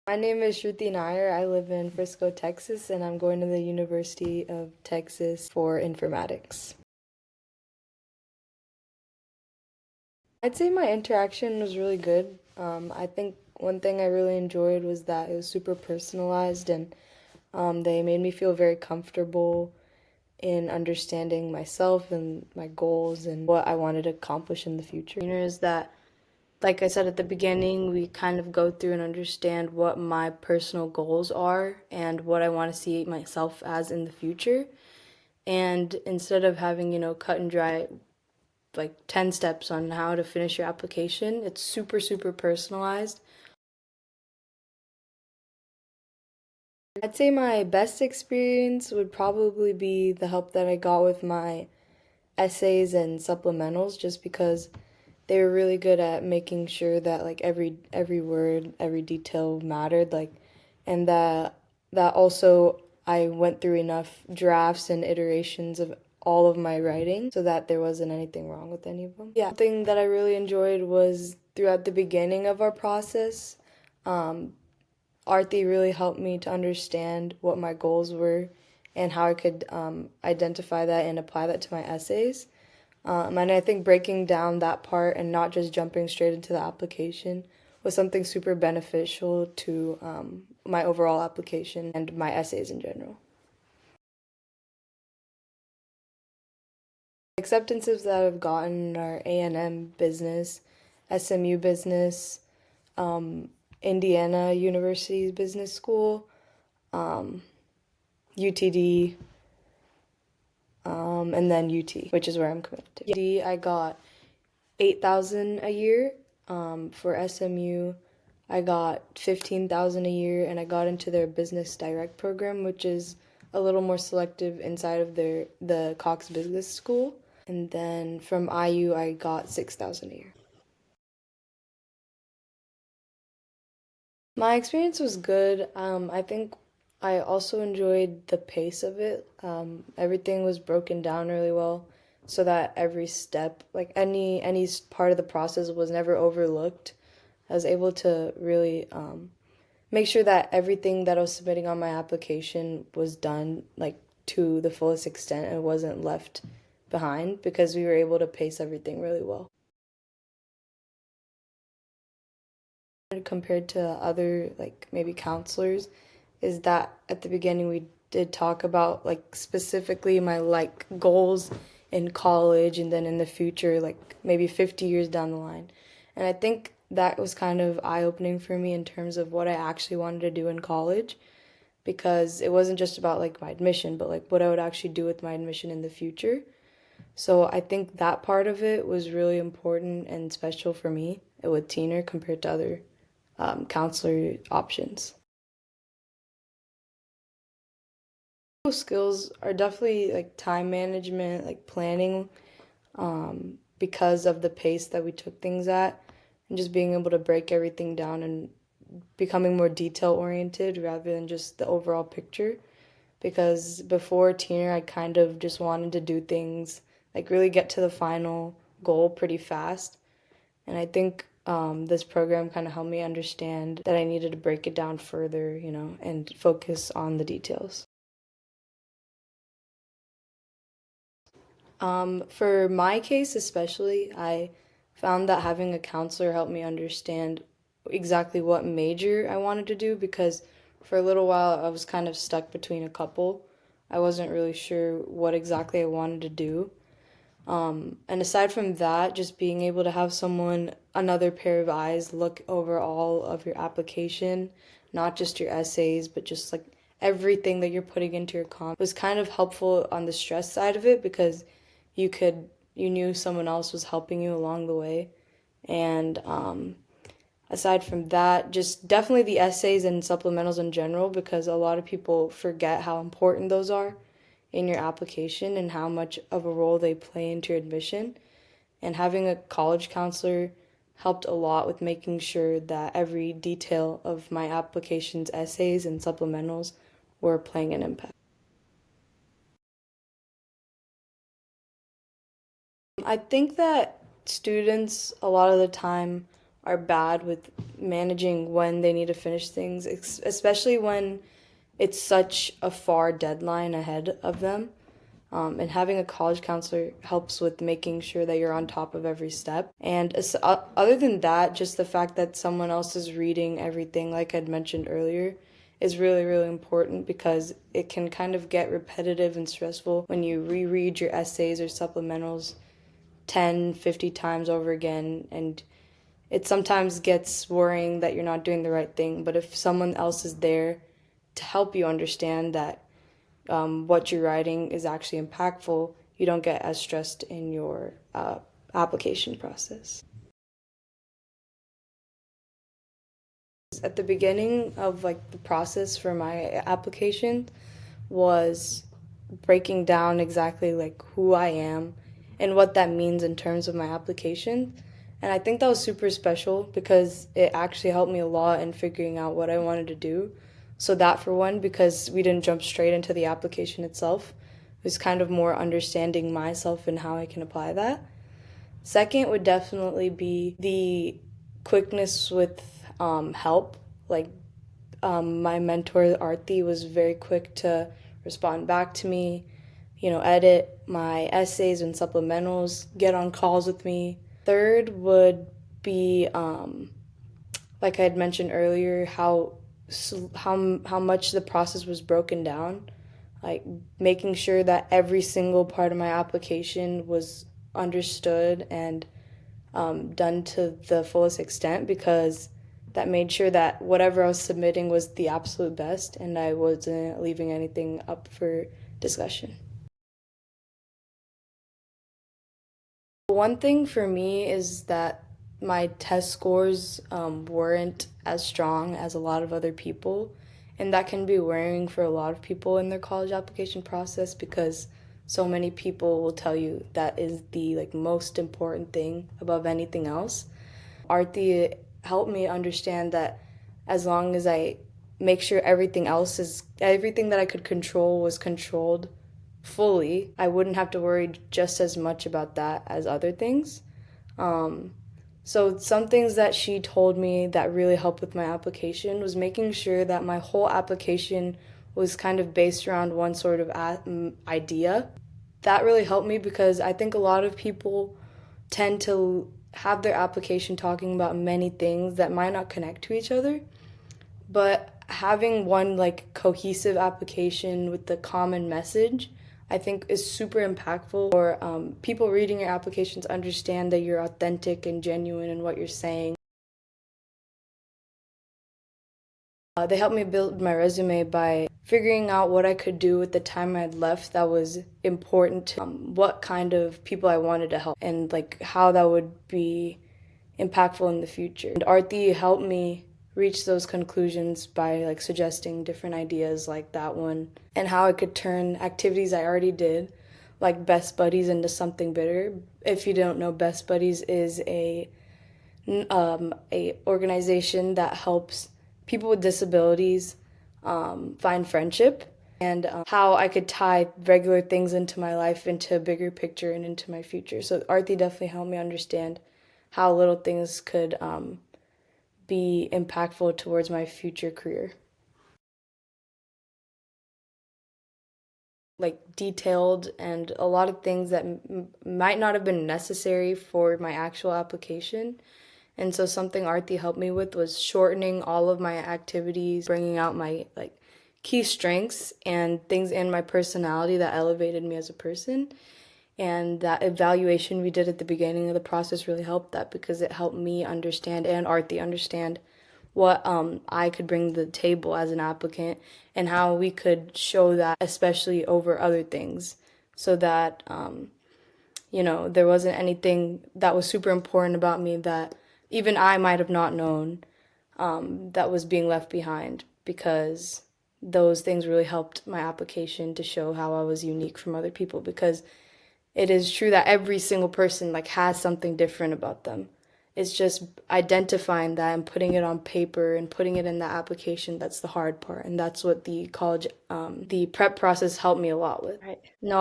My name is Shruti Nair. I live in Frisco, Texas, and I'm going to the University of Texas for informatics. I'd say my interaction was really good. I think one thing I really enjoyed was that it was super personalized and they made me feel very comfortable in understanding myself and my goals and what I wanted to accomplish in the future. Is that, like I said at the beginning, we kind of go through and understand what my personal goals are and what I want to see myself as in the future. And instead of having, cut and dry, like 10 steps on how to finish your application, it's super, super personalized. I'd say my best experience would probably be the help that I got with my essays and supplementals, just because they were really good at making sure that like every word, every detail mattered, like, and that also I went through enough drafts and iterations of all of my writing so that there wasn't anything wrong with any of them. Yeah, something that I really enjoyed was throughout the beginning of our process, um, Arthi really helped me to understand what my goals were and how I could identify that and apply that to my essays. And I think breaking down that part and not just jumping straight into the application was something super beneficial to my overall application and my essays in general. Acceptances that I've gotten are A&M business, SMU business, Indiana University's business school, UTD, and then UT, which is where I'm committed to. UTD, I got 8,000 a year. For SMU, I got 15,000 a year, and I got into their business direct program, which is a little more selective inside of the Cox Business School. And then from IU, I got 6,000 a year. My experience was good. I think I also enjoyed the pace of it. Everything was broken down really well, so that every step, like any part of the process, was never overlooked. I was able to really make sure that everything that I was submitting on my application was done like to the fullest extent and wasn't left behind because we were able to pace everything really well. Compared to other like maybe counselors is that at the beginning we did talk about like specifically my like goals in college and then in the future, like maybe 50 years down the line. And I think that was kind of eye-opening for me in terms of what I actually wanted to do in college, because it wasn't just about like my admission, but like what I would actually do with my admission in the future. So I think that part of it was really important and special for me with Teenr compared to other counselor options. Skills are definitely like time management, like planning, because of the pace that we took things at, and just being able to break everything down and becoming more detail oriented rather than just the overall picture. Because before Teenr, I kind of just wanted to do things like really get to the final goal pretty fast. And I think this program kind of helped me understand that I needed to break it down further, and focus on the details. For my case especially, I found that having a counselor helped me understand exactly what major I wanted to do, because for a little while I was kind of stuck between a couple. I wasn't really sure what exactly I wanted to do. And aside from that, just being able to have someone, another pair of eyes, look over all of your application, not just your essays, but just like everything that you're putting into your comp, was kind of helpful on the stress side of it, because you knew someone else was helping you along the way. And aside from that, just definitely the essays and supplementals in general, because a lot of people forget how important those are in your application and how much of a role they play into your admission. And having a college counselor helped a lot with making sure that every detail of my application's essays and supplementals were playing an impact. I think that students a lot of the time are bad with managing when they need to finish things, especially when it's such a far deadline ahead of them. And having a college counselor helps with making sure that you're on top of every step. And other than that, just the fact that someone else is reading everything, like I'd mentioned earlier, is really, really important because it can kind of get repetitive and stressful when you reread your essays or supplementals 10, 50 times over again. And it sometimes gets worrying that you're not doing the right thing. But if someone else is there to help you understand that what you're writing is actually impactful, you don't get as stressed in your application process. At the beginning of like the process for my application was breaking down exactly like who I am and what that means in terms of my application. And I think that was super special because it actually helped me a lot in figuring out what I wanted to do. So that for one, because we didn't jump straight into the application itself, it was kind of more understanding myself and how I can apply that. Second would definitely be the quickness with help. Like my mentor, Arti, was very quick to respond back to me, edit my essays and supplementals, get on calls with me. Third would be, like I had mentioned earlier, how much the process was broken down, like making sure that every single part of my application was understood and done to the fullest extent, because that made sure that whatever I was submitting was the absolute best and I wasn't leaving anything up for discussion. One thing for me is that my test scores weren't as strong as a lot of other people, and that can be worrying for a lot of people in their college application process because so many people will tell you that is the like most important thing above anything else. Arti helped me understand that as long as I make sure everything that I could control was controlled fully, I wouldn't have to worry just as much about that as other things. Um, so some things that she told me that really helped with my application was making sure that my whole application was kind of based around one sort of idea. That really helped me because I think a lot of people tend to have their application talking about many things that might not connect to each other. But having one like cohesive application with the common message, I think is super impactful for people reading your applications understand that you're authentic and genuine in what you're saying. They helped me build my resume by figuring out what I could do with the time I had left that was important to what kind of people I wanted to help and like how that would be impactful in the future. And Arti helped me reach those conclusions by like suggesting different ideas like that one and how I could turn activities I already did like Best Buddies into something better. If you don't know, Best Buddies is a organization that helps people with disabilities find friendship, and how I could tie regular things into my life into a bigger picture and into my future. So Arti definitely helped me understand how little things could be impactful towards my future career. Like detailed and a lot of things that might not have been necessary for my actual application. And so something Arti helped me with was shortening all of my activities, bringing out my like key strengths and things in my personality that elevated me as a person. And that evaluation we did at the beginning of the process really helped that because it helped me understand and Arti understand what I could bring to the table as an applicant and how we could show that, especially over other things, so that, there wasn't anything that was super important about me that even I might have not known that was being left behind, because those things really helped my application to show how I was unique from other people, because it is true that every single person like has something different about them. It's just identifying that and putting it on paper and putting it in the application that's the hard part, and that's what the prep process helped me a lot with. Right. No.